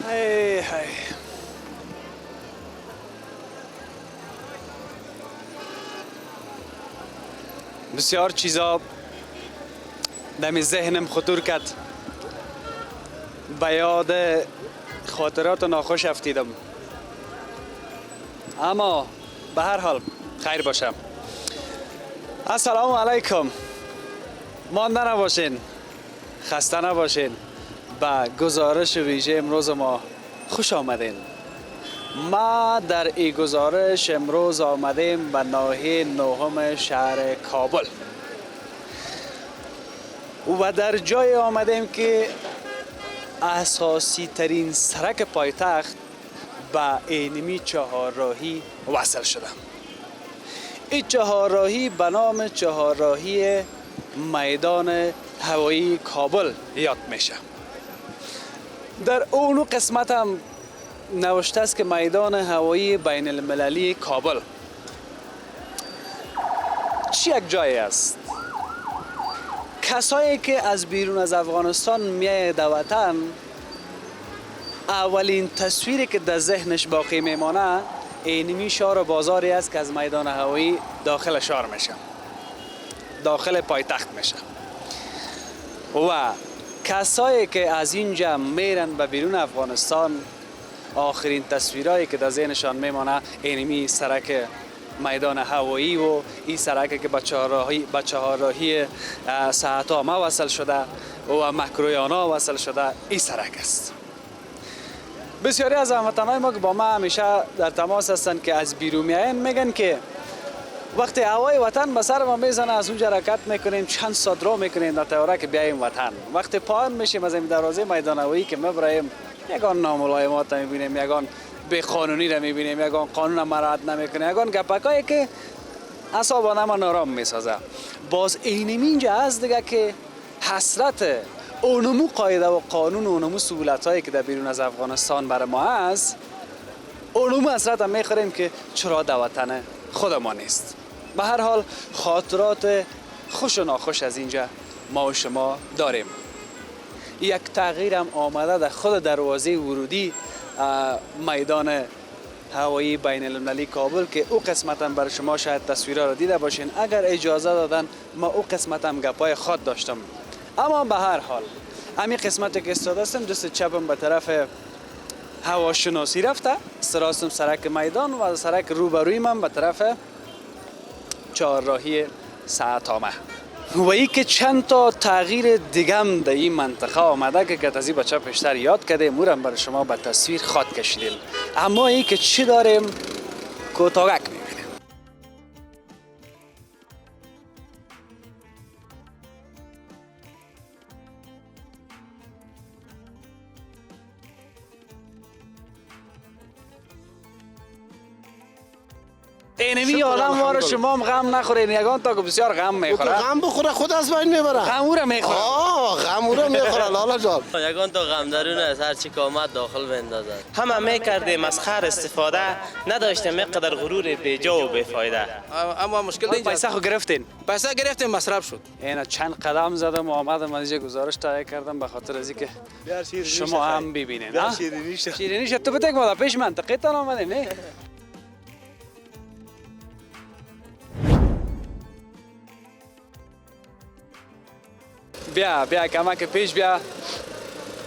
هی هی. بسیار چیزا دم ذهنم خطور کرد، به یاد خاطرات ناخوش افتیدم، اما به هر حال خیر باشم. السلام علیکم. مانده نباشین، خسته نباشین. به گزارش ویژه امروز ما خوش آمدین. ما در این گزارش امروز آمدیم به ناحیه نهم شهر کابل و در جای آمدیم که اساسی ترین سرک پایتخت به اینمی چهارراهی وصل شده. این چهارراهی به نام چهارراهی میدان هوایی کابل یاد میشه. در اون قسمت هم نوشته است که میدان هوایی بین المللی کابل. چی یک جایی است؟ کسایی که از بیرون از افغانستان میاید در وطن، اولین تصویری که در ذهنش باقی میمانه اینمی شهر و بازاری است که از میدان هوایی داخل شهر میشه، داخل پایتخت میشه. و کسایی که از اینجا میرن به بیرون افغانستان، آخرین تصویرهایی که در ذهنشان میمانه اینمی سرک میدان هوایی و این سرکی که به چهارراهی ساعتامه وصل شده و مکرویانا وصل شده، این سرک است. بسیاری از هموطنهای ما که با ما همیشه در تماس هستند که از بیرون میاین، میگن که وقتی هوای وطن به سر ما میزنه از اونجا حرکت میکنیم، چند ساعت راه میکنیم در طیاره که بیایم وطن. وقتی پایان میشیم از این دروازه میدان هوایی که میبریم، یگان ناملایمات میبینیم، یگان به قانونی را میبینیم، یگان قانون مراعات نمیکنه، یگان گپکایی که اعصاب آدم نارام میسازه. باز اینجا هست دیگه که حسرت اونمو قاعده و قانون و اونمو سهولتایی که در بیرون از افغانستان برای ما هست، اونمو حسرت هم میخوریم که چرا در وطن خودمان نیست. به هر حال خاطرات خوش و ناخوش از اینجا ما و شما داریم. یک تغییر هم آمده در خود دروازه ورودی میدان هوایی بین المللی کابل که او قسمت هم برای شما شاید تصویرها را دیده باشین. اگر اجازه دادن ما او قسمت هم گپای خود داشتم، اما به هر حال همین قسمتی که استاده هستم دست چپم به طرف هواشناسی رفته، سراستم سرک میدان و سرک روبروی من به طرف چهارراهی ساعتامه. و ای که چند تا تغییر دیگم در این منطقه آمده که گتازی بچه پیشتر یاد کرده، مورم برای شما به تصویر خط کشیدیم. اما ای که چی داریم کوتاگک میبینیم. اینمی آدم واره شما هم غم نخورین، یگان تا که بسیار غم میخوره. غم بخوره خود از بین میبره. غم او را میخوره. غم او را میخوره لالا جان. یگان تا غم درون از هر چی که آمد داخل بندازد. همه میکردیم از خیر استفاده، نداشتیم اینقدر غرور بیجا و بیفایده. اما مشکل اینجا پیسه خو گرفتین؟ پیسه گرفتیم مصرف شد. اینا چند قدم زدم و آمدم از اینجا گزارش تهیه کردم به خاطر از اینکه شما هم ببینین. شیرینیش تو بده که پیش منطقه تان آمدیم. بیا کمک پیش بیا.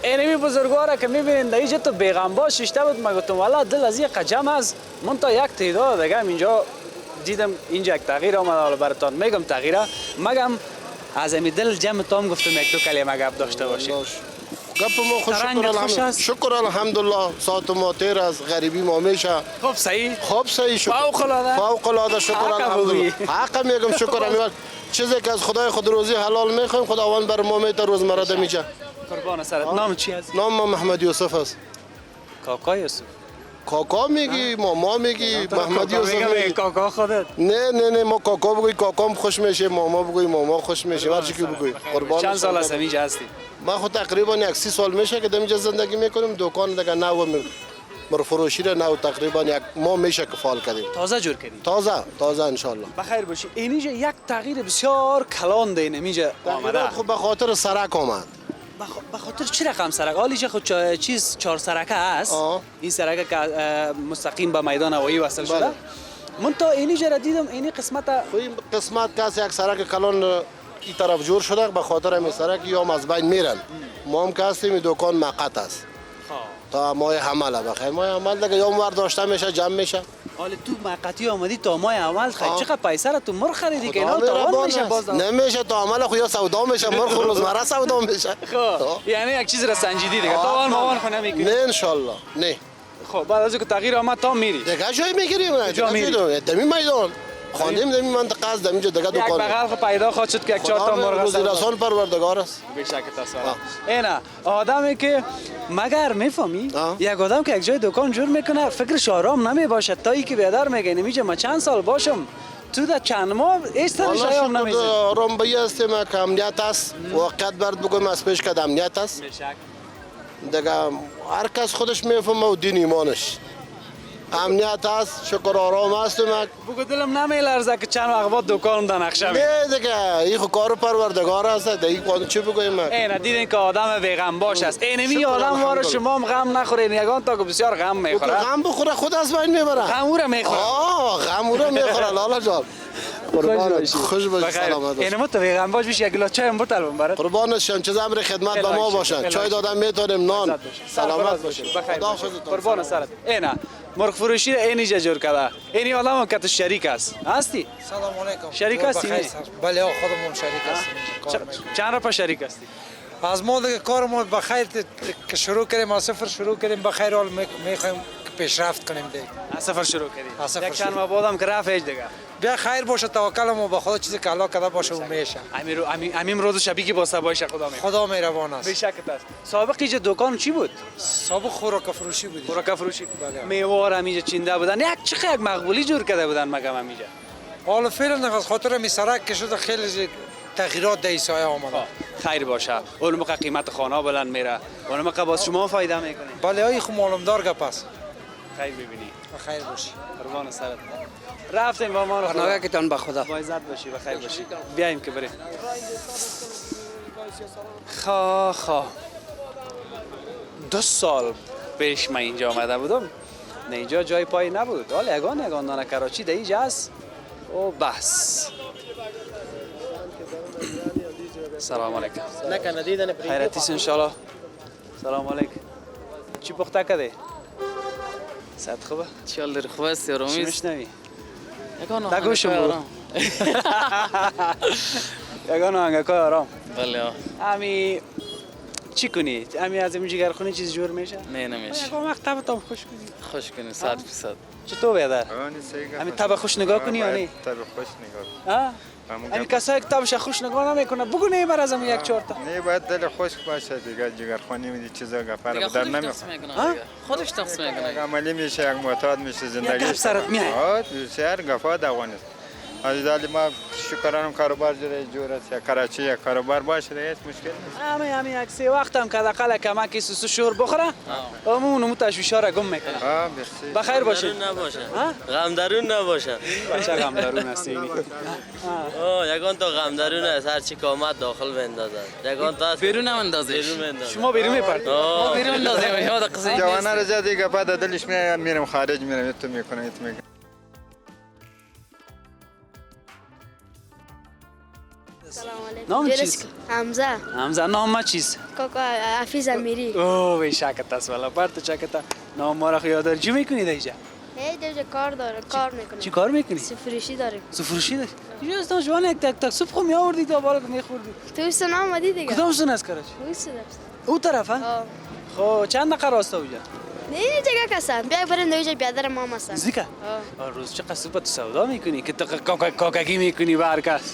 اینمی بزرگواره که میبینین در اینجا تو بیغمبا ششته بود. من گفتم والا دل از این قجم است. من تا یک تعداد دیگه اینجا دیدم اینجا یک تغییر آمده. حالا براتون میگم تغییره، مگم از امی دل جمع تام گفتم یک دو کلمه گپ داشته باشید. گپ ما خوش شکر الحمدلله. ساعت ما تیر از غریبی ما میشه. خب صحیح شکر. فوق العاده شکر الحمدلله. حق میگم شکر الحمدلله. چیزی که از خدای خود روزی حلال میخوایم خداوند بر ما میته روزمره میشه. قربان سرت. نام چی است؟ نام محمد یوسف است. کاکا یوسف. کاکا میگی، ماما میگی، محمد یوسف میگی. کاکا خودت؟ نه ما کاکا بگوی کاکام خوش میشه، ماما بگوی ماما خوش میشه. هر چی که بگوی. قربان. چند سال است اینجا هستی؟ ما خود تقریبا 1 30 سال میشه که اینجا زندگی میکنیم. دکان دیگه نو مرفروشی را نو تقریبا 1 ماه میشه که فعال کردیم. تازه جور کردیم؟ تازه ان شاء الله. بخیر باشی. اینجا یک تغییر بسیار کلان دین اینجا آمده. خب به خاطر سرک آمد. به خاطر چی رقم سرک؟ حالیش خود چیز 4 سرکه هست. این سرکه که مستقیم به میدان هوایی وصل شده. من تا اینی جرا دیدم اینی قسمت این قسمت کاس یک سرک کلان این طرف جور شده به خاطر همین سرک یا از بین میرن. ما هم کاسیم دکان موقت است. تا ماه حمل بخیر ماه حمل دیگه یا اونور داشته میشه جمع میشه. حالا تو موقتی آمدی تا ماه عمل خرید چقدر پیسه را تو مر خریدی که اینا تاوان میشه باز نمیشه تا عمل خو یا سودا میشه مر خو روزمره سودا میشه. خب یعنی یک چیز را سنجیدی دیگه تاوان ماوان خو نمیکنی. نه ان نه. خب بعد از اینکه تغییر آمد تا میری دیگه جای میگیریم جا میری دمی میدان خواندیم دمی منطقه است دمی دیگه دکان یک بغل خو پیدا خواهد شد که یک 4 تا مرغ روزی رسان پروردگار است به شک تصویر اینا آدمی که مگر میفهمی یک آدم که یک جای دکان جور میکنه فکرش آرام نمی باشد تا ای که بیادر میگه نمیشه من چند سال باشم تو در چند ماه هیچ طرش آیام نمیزه آرام بایی هستیم که امنیت است واقعیت برد بگویم از پیش که امنیت است دیگه هر کس خودش میفهمه و دین ایمانش امنیت است شکر آرام هستیم بگو دلم نمیلرزه که چند وقت بعد دکانم در نقشه می نه دیگه این خو کار پروردگار است دیگه چی بگویم اینا دیدین که آدم بیغم باش است اینمی آدم واره شما هم غم نخورین یگان تا که بسیار غم میخوره غم بخوره خود از بین میبره غم او را میخوره غم او را میخوره لالا جان قربانت خوش باشی سلامت باش اینم تو بیغم باش بشی یک گلاس چای هم بطل ببره قربانشان چه امر خدمت به ما باشن چای دادن میتونیم نان سلامت باشید قربان سرت اینا مرغ فروشی اینجا جور کرده اینی آدم که تو شریک است هستی سلام علیکم شریک هستی بله خودمون شریک هستیم چند را شریک هستی از ما دیگه کار ما بخیر که شروع کردیم از صفر شروع کردیم بخیر حال میخوایم پیشرفت کنیم دیگه از صفر شروع کردیم یک چند ماه بعدم که رفت هیچ دیگه بیا خیر باشه توکل ما به خدا چیزی که الله کرده باشه و میشه امیم روز شبی که با باشه خدا مهربان است به شک است سابق اینجا دکان چی بود سابق خوراک فروشی بود خوراک فروشی میوه اینجا چینده بودن یک مقبولی جور کرده بودن مگم اینجا حالا فعلا از خاطر می سرک که شده خیلی تغییرات در سایه آمده خیر باشه اون موقع قیمت خانه بلند میره اون موقع باز شما فایده میکنه بله ای خو معلومدار گپ است خیر ببینی خیر باشی قربان سرت رفتیم با ما رو خدا که تان به خدا با عزت باشی و خیر باشی بیایم که بریم خا 2 سال پیش من اینجا آمده بودم نه اینجا جای پای نبود حالا یگان دانه کراچی در اینجا است او بس سلام علیکم نکنه دیدن خیرتیس انشالله سلام علیکم چی پخته کده؟ صد خوبه؟ چال در خوبه است یارو چی میز میشنوی؟ یکانو نگوشم بود یگانو هنگکای آرام بله امی چی کنی؟ امی از این جگرخونی چیز جور میشه؟ نه نمیشه یکان وقت تبتم خوش کنی خوش کنی 100%. چطور بیادر؟ امی تب خوش نگاه کنی یا نه؟ تب خوش نگاه امی کسایی که تبش خوش نگاه نمیکنه بگو نه بر ازم یک 4 تا نه باید دل خشک باشه دیگه جگرخوانی میدی چیزا گفر دیگه بدن خودش نمیخواد تقسیم میکنه خودش تقسیم میکنه عملی میشه یک معتاد میشه زندگی گپ سرت میاد. شهر گفاد افغانستان از دالی ما شکرانم کاروبار جور است یا کراچی یا کاروبار باشه هیچ مشکل نیست امی یک 3 وقت هم که حداقل کمکی سوسو شور بخوره اون تشویشا را گم میکنه مرسی بخیر باشه غم درون نباشه بچه غم درون هستی یگان تا غم درون است هر چی که آمد داخل بندازد یگان تا بیرون هم اندازش شما بیرون میپرد ما بیرون اندازیم یاد قضیه جوانه رجا دیگه بعد دلش میرم خارج میرم تو میکنم تو میکنم نام چیست؟ حمزه نام چیست؟ کاکا حفیظ امیری اوه به شکت است والا برت چکتا نام ما را یاد داری چی میکنی دیجا؟ دیگه کار داره کار میکنه چی کار میکنی؟ سفروشی داره سفروشی داری؟ اینجا از جوان یک تک صبح خو میآوردی تا بالا میخوردی تو سن آمدی دیگه کدام سن از کراچی؟ او طرف ها؟ خب چند دقیقه راسته اونجا؟ نه دیگه کسان بیا بریم دویجا بیادر ما مثلا زیکا؟ روز چقدر صبح تو سودا میکنی که تو کاکاکی میکنی به هر کس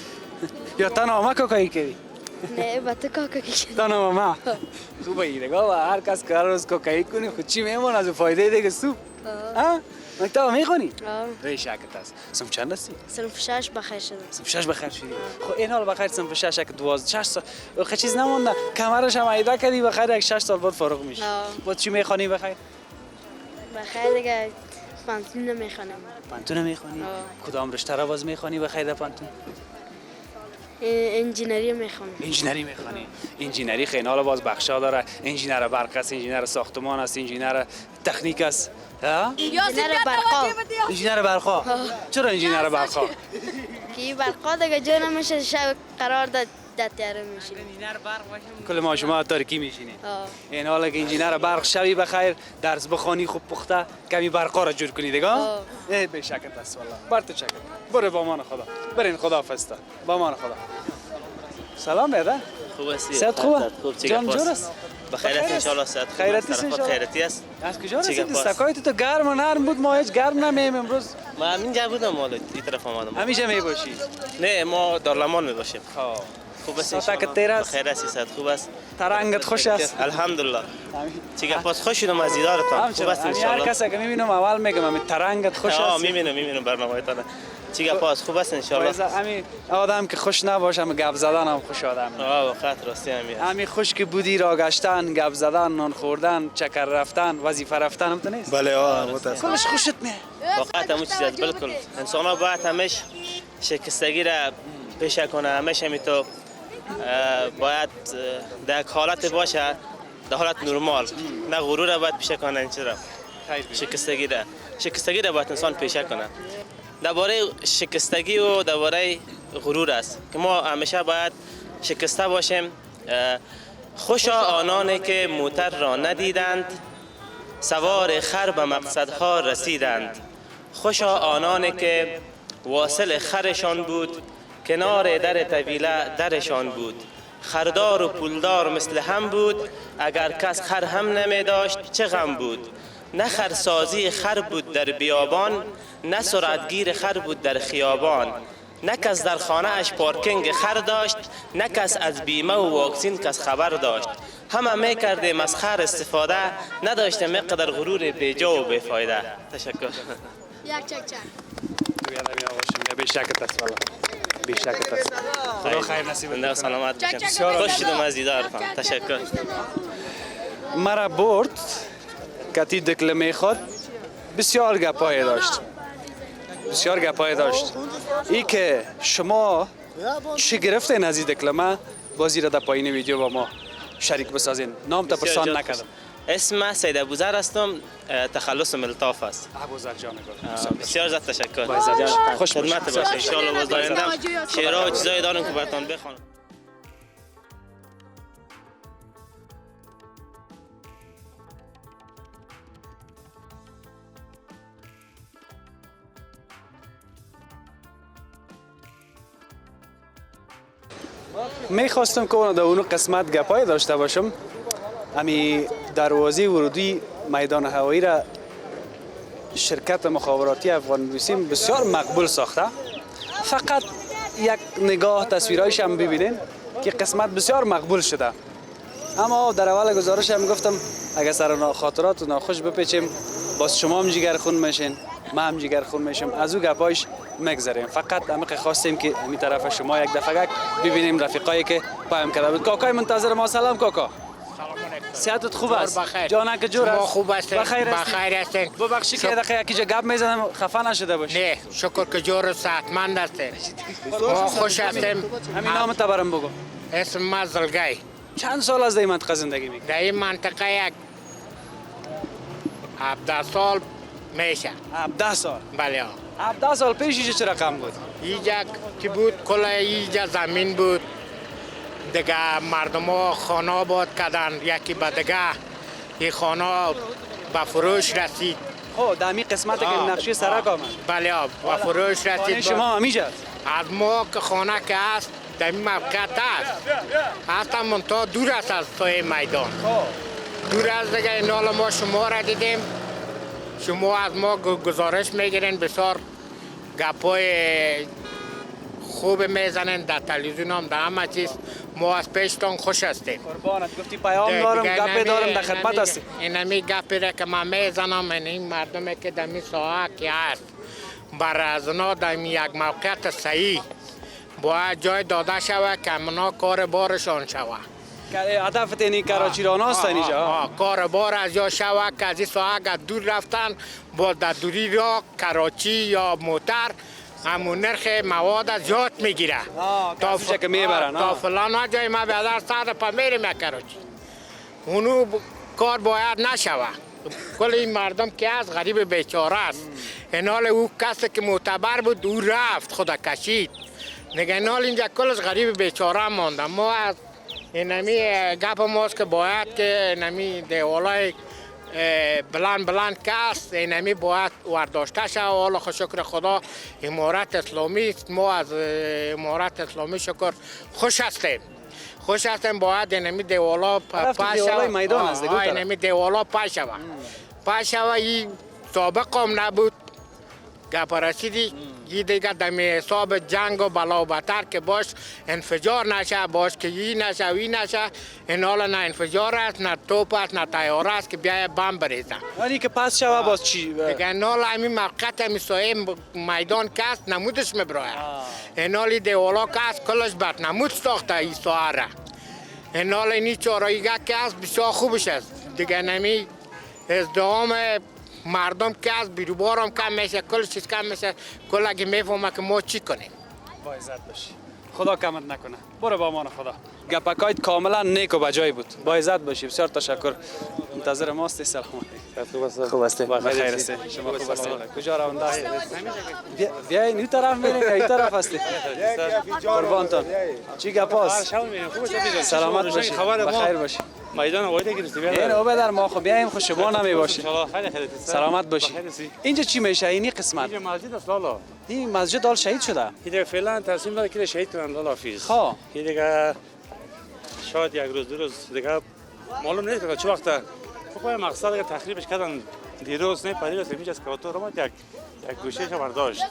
یا تنها ما کاکایی کردی؟ نه با تو کاکاکی کردی تنها ما خوبه ایرگاه و هر کس که هر روز کاکایی کنی خود چی میمون از فایده دیگه صبح مکتب میخونی؟ به شکت است صنف چند هستی؟ صنف 6 بخیر شدم صنف 6 بخیر شدی خب این حال بخیر صنف 6 که 12 6 سال خب چیز نمونده کمرش هم ایده کردی بخیر یک 6 سال بعد فارغ میشی بعد چی میخوانی بخیر؟ بخیر دیگه پانتون میخوانم پانتون میخوانی؟ کدام رشته را باز میخوانی بخیر در پانتون؟ انجینری میخوام. انجینری میخوانی؟ انجینری خیلی حالا باز بخشا داره. انجینر برق است، انجینر ساختمان است، انجینر تکنیک است. ها؟ انجینر برقا. انجینر برقا. چرا انجینر برقا؟ که برقا دیگه جا نمیشه، شب قرار داد در تیاره میشینه. کل ما شما تاریکی میشینی. این حالا که انجینر برق شوی بخیر، درس بخوانی خوب پخته، کمی برقا را جور کنی دیگه. به شکر است والله. برت شکر. برو با امان خدا. برین خدا فستا. با امان خدا. سلام بیاده. خوب هستی؟ صحت خوبه؟ خوب جان جور است؟ بخیرت ان شاء الله. صحت خوب. خیرتی است ان شاء الله. خیرتی است. از کجا رسیدی؟ سکایت تو گرم و نرم بود، ما هیچ گرم نمیم امروز. ما همینجا بودم مال این طرف آمدم. همیشه میباشی؟ نه ما دارالمان میباشیم. خب. خوب است ان شاء ساعت الله. تیر است؟ بخیر هستی؟ صحت خوب است؟ ترنگت خوش است؟ الحمدلله. چیکار پاس خوش شدم از دیدارتان. خوب است ان شاء هر الله. کسی که میبینم اول میگم همین ترنگت خوش است. میبینم برنامه‌تان. چیکار پاس خوب است ان شاء الله. همین آدم که خوش نباشه هم گپ زدن هم خوش آدم. وقت راستی همین. همین خوش که بودی را گشتن، گپ زدن، نان خوردن، چکر رفتن، وظیفه رفتن هم تو نیست. بله متاسفم. کلش خوشت میاد. واقعا همون چیز است. بالکل انسان ها باید همش شکستگی را پیش کنه، همش همینطور باید در حالت باشه، در حالت نرمال، نه غرور را باید پیش کنه. این چرا شکستگی را باید انسان پیش کنه. درباره شکستگی و درباره غرور است که ما همیشه باید شکسته باشیم. خوشا آنانی که موتر را ندیدند، سوار خر به مقصدها رسیدند. خوشا آنانی که واصل خرشان بود، کنار در طویله درشان بود. خردار و پولدار مثل هم بود، اگر کس خر هم نمی داشت چه غم بود. نه خرسازی خر بود در بیابان، نه سرعتگیر خر بود در خیابان. نه کس در خانه اش پارکینگ خر داشت، نه کس از بیمه و واکسین کس خبر داشت. همه می کردیم از خر استفاده، نداشتیم مقدر غرور بیجا و بیفایده. تشکر. یک چک چک. به شکر است والله. به شکر است. خدا خیر نصیب زنده و سلامت باشین. بسیار خوش شدم از دیدارتان. تشکر. مرا برد کتی دکل میخواد، بسیار گپای داشت. بسیار گپای داشت. ای که شما چی گرفتین از این دکلمه، بازی را در پایین ویدیو با ما شریک بسازین. نام تا پرسان نکردم. اسم سید ابوذر هستم، تخلصم الطاف است. ابوذر جان بسیار زیاد تشکر. خوش خدمت باشه ان شاء الله. باز دارندم شعرها و چیزایی دارم که براتون بخوانم. میخواستم که در اون قسمت گپای داشته باشم. امی دروازه ورودی میدان هوایی را شرکت مخابراتی افغان ویسیم بسیار مقبول ساخته. فقط یک نگاه تصویرایش هم ببینین که قسمت بسیار مقبول شده. اما در اول گزارش هم گفتم اگر سر خاطرات و ناخوش بپیچیم، باز شما هم جگر خون میشین، ما هم جگر خون میشیم، از او گپایش مگذاریم. فقط همین خواستیم که همین طرف شما یک دفعه ببینیم رفیقایی که پایم کرده بود. کاکای منتظر ما. سلام کاکا. صحتت خوب است؟ جانک جور است؟ خوب است. بخیر هستین؟ ببخشی که دقیقه یکی جا گپ میزنم خفه نشده باشی. نه شکر که جور صحتمند هستین. ما خوش هستیم. همین نام تا برام بگو. اسم ما زلگای. چند سال از این منطقه زندگی میکنی؟ در این منطقه یک 17 سال میشه. 17 سال؟ بله. 17 سال پیش چه رقم بود؟ اینجا که بود کل اینجا زمین بود دیگه. مردم ها خانه آباد کردن، یکی به دیگه این خانه به فروش رسید. در این قسمت که نقشه سرک آمد؟ بله به فروش رسید. شما همیشه از ما که خانه که هست در این موقعیت هست، هستم منطقه دور است از توی میدان. دور از دیگه این حال ما شما را دیدیم، شما از ما گزارش میگیرین، بسیار گپای خوب میزنین در تلویزیون هم در همه چیز. ما از پیشتان خوش هستیم. قربانت. گفتی پیام دارم، گپ دارم، در خدمت هستیم. اینمی گپی را که من میزنم، این مردمی که در این ساحه که هست برای از اونا در یک موقعیت صحیح باید جای داده شود که اونا کار بارشان شود. هدف اینی کراچی راناست اینجا. کار بار از جا شود که از این ساحه دور رفتن با در دوری را کراچی یا موتر همون نرخ مواد زیاد میگیره تا که میبرن تا فلان جای ما به هزار ساعت پا میریم کراچی اونو کار باید نشوه کل این مردم که از غریب بیچاره است اینال او کسی که معتبر بود او رفت خدا کشید نگه اینال اینجا کلش غریب بیچاره مانده ما از اینمی گپ ماست که باید که اینمی دیوالای بلند کس اینمی باید ورداشته شد و حالا شکر خدا امارت اسلامی است ما از امارت اسلامی شکر خوش هستیم باید اینمی دیوالا پاش شود میدان است دیگه اینمی دیوالا پاش شود پاش شود این سابق هم نبود گپ رسیدی یه دیگه دمی حساب جنگ و بلا و بتر که باش انفجار نشه باش که این نشه این حالا نه انفجار است نه توپ است نه تیاره است که بیای بم بریزه یعنی که پس شوه باز چی؟ دیگه این حالا همین موقت همین سایه میدان که است نمودش میبرای این حالی دیوالا که است کلش بد نمود ساخته این سایه را این حالا اینی چاراییگه که است بسیار خوبش است دیگه نمی ازدهام مردم که از بیروبار هم کم میشه کل چیز کم میشه کل اگه میفهمه که ما چی کنیم با عزت باشی خدا کمت نکنه برو با امان خدا گپکایت کاملا نیک و بجای بود با عزت باشی بسیار تشکر منتظر ماستی سلامتی خوب هستی بخیر هستی شما خوب هستی کجا رونده هستی بیاین این طرف میرین یا این طرف هستی قربانتون چی گپاست سلامت باشی بخیر باشی میدان وایده گرفتی بیا این اوبه در ما خب بیایم خوش شما نمی باشی سلامت باشی اینجا چی میشه اینی قسمت اینجا مسجد است لالا این مسجد دال شهید شده دیگه فعلا تصمیم داره که شهید کنن لالا حافظ خب دیگه شاید یک روز دو روز دیگه معلوم نیست که چه وقت خب مقصد که تخریبش کردن دیروز نه پدیروز میشه از کوتور رو یک گوشهش برداشت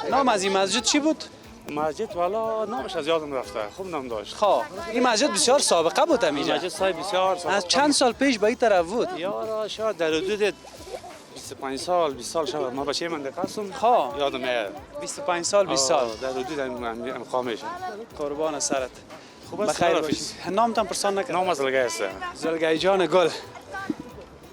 نام از این مسجد چی بود مسجد والا نامش از یادم رفته خوب نام داشت خب این مسجد بسیار سابقه بود اینجا مسجد صاحب بسیار از چند سال پیش به این طرف بود یا شاید در حدود 25 سال 20 سال شد ما بچه منطقه هستم خب یادم میاد 25 سال 20 سال در حدود مقامش قربان سرت خوب است بخیر باشی نامتان پرسان نکرد نام از زلگای است زلگای جان گل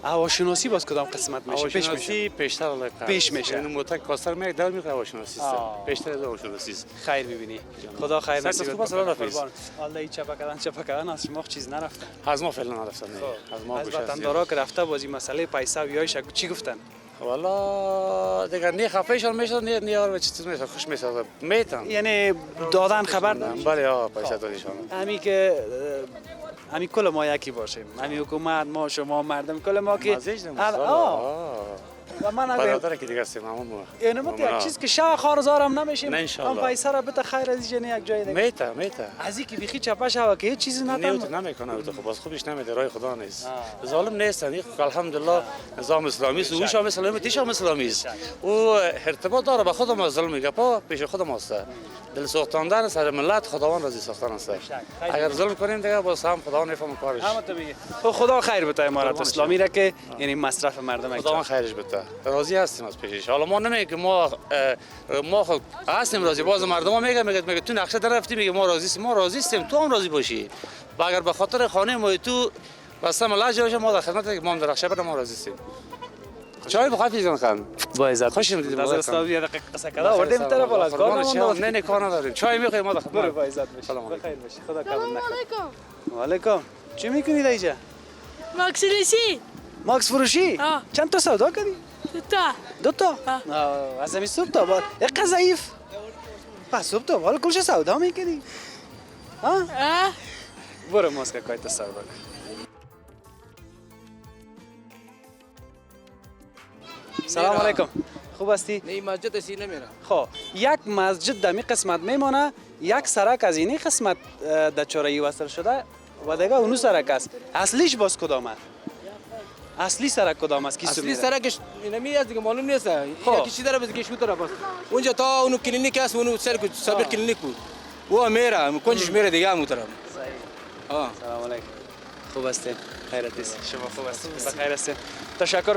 هواشناسی باز کدام قسمت میشه پیش میشه پیشتر الله پیش میشه اینو موتک کاستر میگه در میگه هواشناسی است پیشتر از هواشناسی است خیر ببینی خدا خیر نصیب خوب است الله حافظ الله این چپا کردن از شما چیز نرفته از ما فعلا نرفتن از ما از وطندارا که رفته بازی مسئله پیسه و یایش چی گفتن والا دیگه نه خفهشون میشد نه نیار چیز میشه خوش میشه میتن یعنی دادن خبر داشت بله ها پیسه دادیشون همین که همین کل ما یکی باشیم همین حکومت ما شما مردم کل ما که و من برادر که دیگه هستیم همون یعنی ما یک چیز که شاه خارزارم نمیشیم نه انشالله هم پیسه را بته خیر از اینجا یک جای دیگه میته از اینکه بیخی چپا شوه که هیچ چیزی نمیکنه تو خب خوبش نمیده رای خدا نیست ظالم نیستن الحمدلله نظام اسلامی است او شام اسلامی تیشام اسلامی است او ارتباط داره به خود ما ظلم میگه پا پیش خود ماست دل سوختاندن سر ملت خداوند راضی ساختن است اگر ظلم کنیم دیگه باز هم خداوند نفهم کارش خدا خیر بته امارت اسلامی را که یعنی مصرف مردم خداوند خیرش بده راضی هستیم از پیشش حالا ما نمیگیم ما خود هستیم راضی باز مردم میگه تو نقشه درفتی میگه ما راضی هستیم تو هم راضی باشی و اگر به خاطر خانه ما تو واسه ملاج باشه ما در خدمت امام درخشه بده ما راضی هستیم چای بخواد پیزن خان با عزت خوش اومدید از استاد یه دقیقه قصه کردم آوردیم طرف بالا از کار نه کار نداریم چای میخوایم ما در خدمت با عزت باشی سلام بخیر باشی خدا کمت نکنه و علیکم چی میکنید اینجا ماکس فروشی ماکس فروشی چند تا سودا کردی دو تا از همین صبح تا بعد یک ضعیف پس صبح تا حالا کلش سودا میکنی ها برو ماسک کایت سودا کن سلام علیکم خوب هستی؟ نه مسجد اسی نمیره خب یک مسجد در می قسمت میمانه یک سرک از اینی قسمت در چاره‌ای وصل شده و دیگه اونو سرک است اصلیش باز کدامه؟ اصلی سرک کدام است کی اصلی سرکش اینمی از دیگه معلوم نیست یکی چیز داره بس شو طرف است اونجا تا اونو کلینیک است اونو سابق کلینیک بود و میره کنجش میره دیگه اون طرف سلام علیکم خوب هستی خیرت است شما خوب هستید بخیر هستید تشکر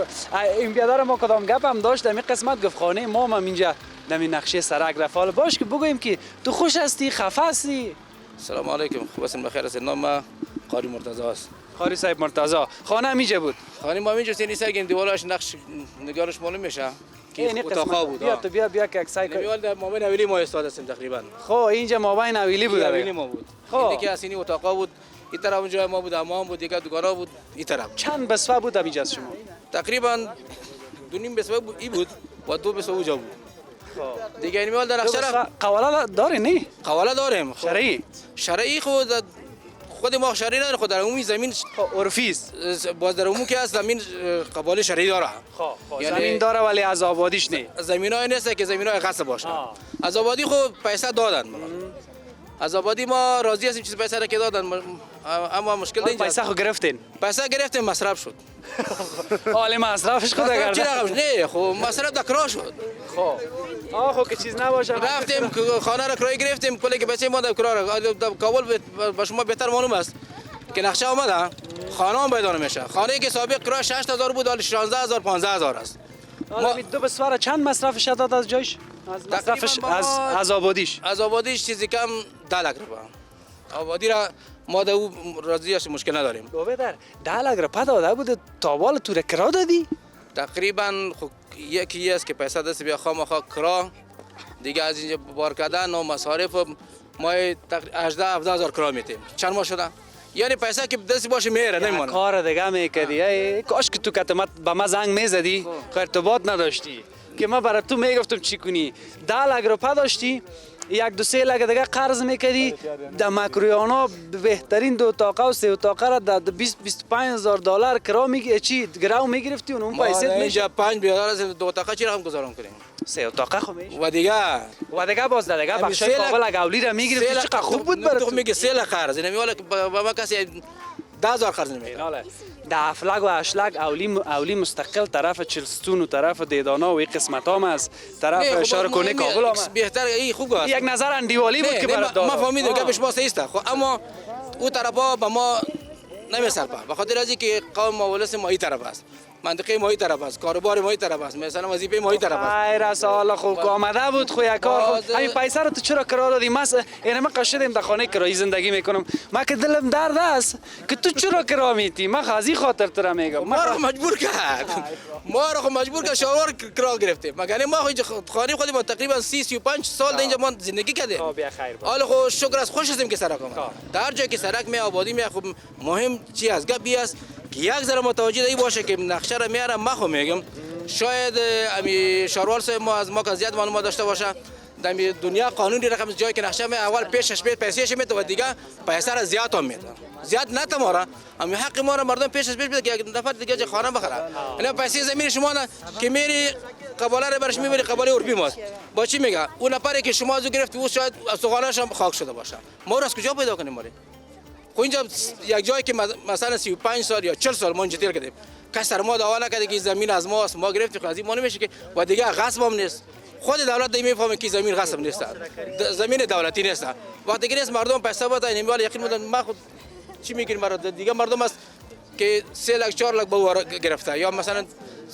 این بیادر ما کدام گپ هم داشت در این قسمت گفت خانه ما هم اینجا در این نقشه سرک رفال باش که بگویم که تو خوش هستی خفه هستی سلام علیکم خوب هستین بخیر هستین نام قاری مرتضی است قاری صاحب مرتضی خانه هم اینجا بود خانه ما اینجا سینی سگیم دیوارش نقش نگارش معلوم میشه که این اتاقا بود. بیا تو بیا که عکسای نمیوال در مابین اویلی ما استاد هستیم تقریبا. خب اینجا مابین اویلی بود. اویلی ما بود. خب اینی که از اینی اتاقا بود. این طرف اونجا ما بود، حمام بود، دیگه دکانا بود. این طرف چند بسوه بود اینجا شما؟ تقریبا 2.5 بسوه بود این بود و 2 بسوه اونجا بود. دیگه نمیوال در اخشار قواله داره نه؟ قواله داریم. شرعی خود ما شرعی نداره، خود در عمومی زمین عرفی است. باز در عموم که از زمین قبال شرعی داره. یعنی زمین داره ولی از آبادیش نه. زمینای نیست که زمینای غصب باشه. از آبادی خب پیسه دادن. از آبادی ما راضی هستیم چیز پیسه را که دادن، اما مشکل اینجاست. پیسه خو گرفتین؟ پیسه گرفتیم مصرف شد. حال مصرفش خود اگر نه خب مصرف دکرا شد. خب که چیز نباشه رفتیم خانه را کرایه گرفتیم، کلی که بچه ما در کرایه کابل به شما بهتر معلوم است که نقشه آمده خانه هم بدون میشه. خانه که سابق کرایه 6000 بود حالا 16000 15000 است. ما دو بسوار چند مصرفش داد از جایش؟ از مصرفش از آبادیش؟ از آبادیش چیزی کم 10 لک روپیه. آبادی را ما در او راضی هستیم، مشکل نداریم. دوباره 10 لک روپیه داده بود تاوال تو را کرا دادی؟ تقریبا یکی است که پیسه دست بیا خامخا کرا دیگه از اینجا بار کردن و مصارف ما 18-17000 کرا میتیم. چند ماه شده؟ یعنی پیسه که دست باشه میره نمیمونه. کار دیگه میکردی. کاش که تو کتمت به ما زنگ میزدی، ارتباط نداشتی که ما برای تو میگفتم چی کنی. 10 لک روپیه داشتی، 1-2-3 لک دیگه قرض میکردی، در مکرویانا بهترین 2 اتاقه و 3 اتاقه را در 20-25000 دلار کرا گرو میگرفتی و اون پیسه اینجا 5 بیادار از 2 اتاقه چی رقم گذارم کنیم؟ 3 اتاقه خو میشه و دیگه باز دیگه بخشای کابل اولی را میگرفتی. چقدر خوب بود برات. تو میگی 3 لک قرض نمیواله با ما کسی 10000 قرض نمیده. ده 7 لک و 8 لک اولی مستقل طرف چلستون و طرف دیدانا و این قسمت هم از طرف شارکونه کابل هم بهتر این خوب است. یک نظر اندیوالی بود که برات داد. ما فهمیدیم گپش واسه است خب اما اون طرفا با ما نمیسرپه به خاطر از اینکه قوم مولس ما این طرف است، منطقه ما این طرف است، کاروبار ما این طرف است، مثلا وظیفه ما این طرف است. خیر است حالا خوب آمده بود خو یک کار خوب. همین پیسه رو تو چرا کرا دادی؟ من قشدم در خانه کرایی زندگی میکنم، ما که دلم درد است که تو چرا کرا میتی. من خازی خاطر تو میگم ما رو مجبور کرد شاور کرا گرفتیم. مگر ما خانه خودی ما تقریبا 30-35 سال اینجا ما زندگی کردیم. حالا خو شکر است، خوش هستیم که سرک اومد. در جایی که سرک می آبادی می خوب مهم چی از گپی است که یک ذره متوجه ای باشه که نقشه را میارم. ما خو میگم شاید امی شاروال صاحب ما از ما که زیاد معلومات داشته باشه. در دنیا قانونی رقم جایی که نقشه می اول پیشش میاد پیسهش میاد و دیگه پیسه را زیاد هم میاد. زیاد نه تمارا اما حق ما را مردم پیشش میاد که یک نفر دیگه خانه بخره. یعنی پیسه زمین شما نه که میری قباله را برش میبری قباله اروپی ماست. با چی میگه اون نفری که شما از گرفت او شاید سوغانش هم خاک شده باشه. ما را از کجا پیدا کنیم؟ خو اینجا یک جایی که مثلا 35 سال یا 40 سال ما اینجا تیر کردیم، کس سر ما دعوا نکرده که زمین از ماست، ما گرفتیم. از این ما نمیشه که و دیگه غصب هم نیست. خود دولت میفهمه که زمین غصب نیست، زمین دولتی نیست. وقتی که نیست مردم پیسه بده نمیوال یقین بودن. ما خود چی میگیم برای دیگه مردم است که 3 لک 4 لک به گرفته یا مثلا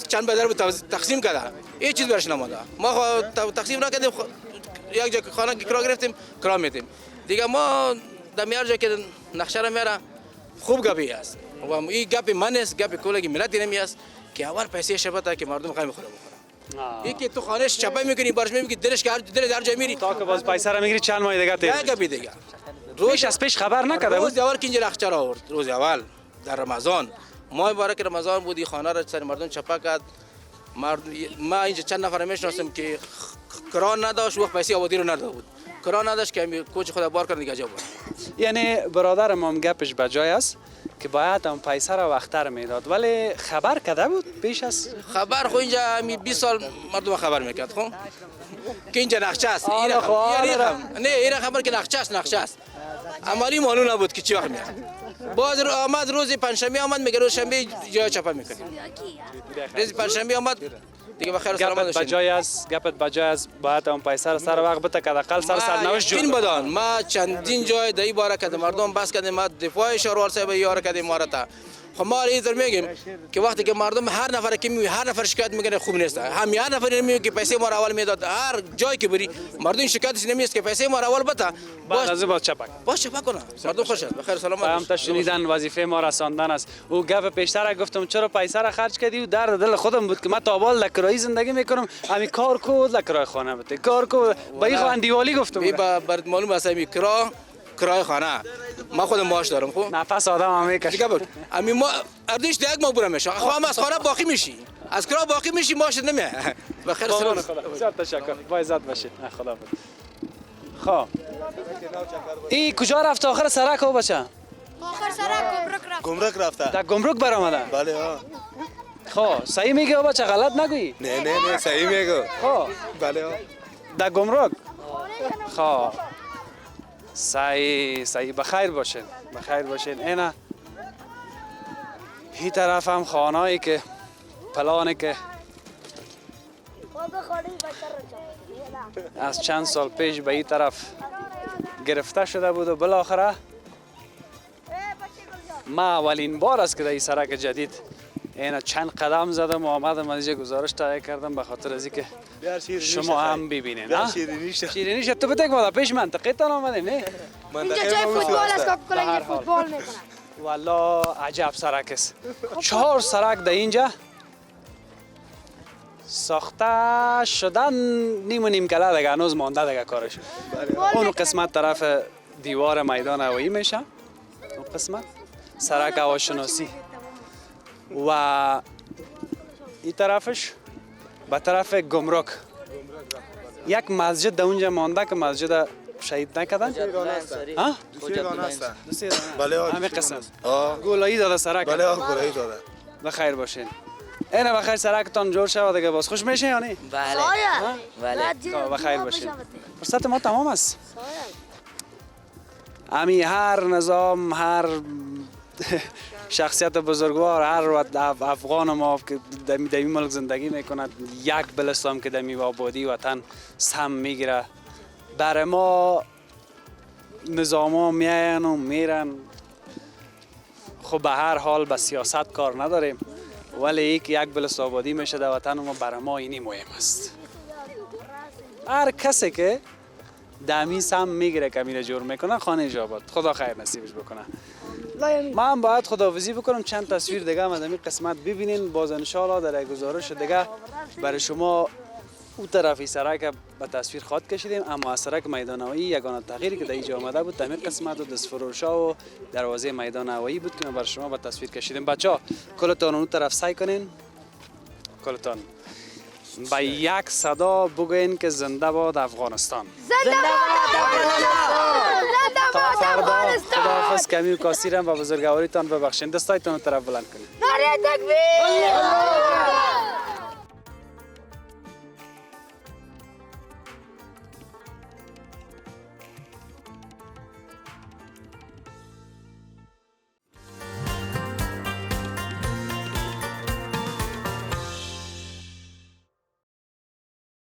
چند بدر تقسیم کرده، هیچ چیز برش نمونده. ما تقسیم نکردیم، یک جا خانه کرا گرفتیم کرا میدیم دیگه. ما در میار جا که نقشه را میاره خوب گپی است و این گپی من است، گپی کلگی ملتی نمیاست که اول پیسه شبته که مردم خواهی میخوره بخوره. یکی تو خانهش چپای میکنی برش میگی دلش که دل در جای میری تا که باز پیسه را میگیری چند ماه دیگه تیر. گپی دیگه روز از پیش خبر نکرده بود. روز اول که اینجا نقشه را آورد، روز اول در رمضان ماه مبارک رمضان بودی، خانه را سر مردم چپا کرد. ما اینجا چند نفر میشناسم که کران نداشت و پیسه آبادی رو نداده بود. کرا نداشت که کوچ خدا بار کرد دیگه جا بود. یعنی برادر ما گپش بجای است که باید هم پیسه را وقتر میداد، ولی خبر کرده بود پیش از خبر خو اینجا 20 سال مردم خبر میکرد خو که اینجا نقشه است. این خبر که نقشه است عملی معلوم نبود که چی وقت میاد. باز آمد روز پنجشنبه آمد میگه روز شنبه جای چپا میکنیم. روز پنجشنبه آمد دیگه بخیر سلامت باشین. گپت بجای است باید اون پیسه را سر وقت بده که حداقل سرنوشت این بدان. ما چندین جای دایی باره کردم مردم بس کردیم، ما دفاع شاروال صاحب یار کردیم ما را تا خب ما اینطور میگیم که وقتی که مردم هر نفر که هر نفر شکایت میکنه خوب نیست، هم هر نفر میگه که پیسه ما را اول میداد، هر جایی که بری مردم شکایتش نمیست که پیسه ما را اول بده، بعد از باز چپک باش چپک کنه، مردم خوش است، بخیر سلامت هم تا شنیدن وظیفه ما رساندن است. او گپ پیشتر گفتم چرا پیسه را خرج کردی و درد دل خودم بود که من تابال لکرایی زندگی میکنم، همین کار کو لکرای خانه بده، کار کو با این خان دیوالی گفتم برات معلوم است می کرای خانه ما خودم معاش دارم. خب نفس آدم هم میکشه. امی ما اردیش دیگه مجبور میشه، خب هم از خانه باقی میشی، از کرا باقی میشی معاش نمیه. بخیر سلامت. بسیار تشکر. با عزت باشید. خدا حافظ. خب این کجا رفت آخر سرک ها بچه؟ آخر سرک گمرک رفته. در گمرک برآمده. بله ها. خب صحیح میگه بچه، غلط نگویی. نه صحیح میگه. خب بله ها. در گمرک. خب صحیح بخیر باشین، بخیر باشین. اینا این طرف هم خانه‌ای که پلانی که از چند سال پیش به این طرف گرفته شده بود و بالاخره ما اولین بار است که در این سرک جدید اینا چند قدم زدم و آمدم از اینجا گزارش تهیه کردم به خاطر از اینکه شما هم ببینین. شیرینیش تو بده که پیش منطقه تان آمدیم. نه اینجا جای فوتبال است که کلا فوتبال میکنن. والله عجب سرک است. 4 سرک در اینجا ساخته شدن نیم کله دیگه، هنوز مانده دیگه کارش. اون قسمت طرف دیوار میدان هوایی میشه، اون قسمت سرک هواشناسی و این طرفش به طرف گمرک. یک مسجد در اونجا مانده که مسجد شهید نکردن. ها؟ بله ها. همین قسم. گولایی داده سرک. بله ها گولایی داده. بخیر باشین. اینه بخیر سرکتان جور شود دیگه، باز خوش میشه یا نه؟ بله. بخیر باشین. فرصت ما تمام است. امی هر نظام، هر شخصیت بزرگوار، هر افغان ما که در این ملک زندگی میکند یک بلستان که در آبادی وطن سهم میگیره، برای ما نظام ها میاین و میرن. خب به هر حال به سیاست کار نداریم، ولی یک بلست آبادی میشه در وطن ما، برای ما اینی مهم است. هر کسی که دمی سم میگیره که میره جور میکنه خانه آباد، خدا خیر نصیبش بکنه. من باید خداحافظی بکنم، چند تصویر دیگه هم از این قسمت ببینین، باز انشالله در گزارش دیگه برای شما اون طرفی سرک به تصویر خواهد کشیدیم. اما از سرک میدان هوایی یگانه تغییری که در اینجا آمده بود همین قسمت و دستفروشا و دروازه میدان هوایی بود که ما برای شما به تصویر کشیدیم. بچه‌ها کلتان اون طرف سعی کنین، کلتان با یک صدا بگوین که زنده باد افغانستان. زنده باد افغانستان. زنده باد افغانستان. خداحافظ. کمی و کاسیرم و بزرگواریتان ببخشید. دستایتان رو طرف بلند کنید. نعره تکبیر.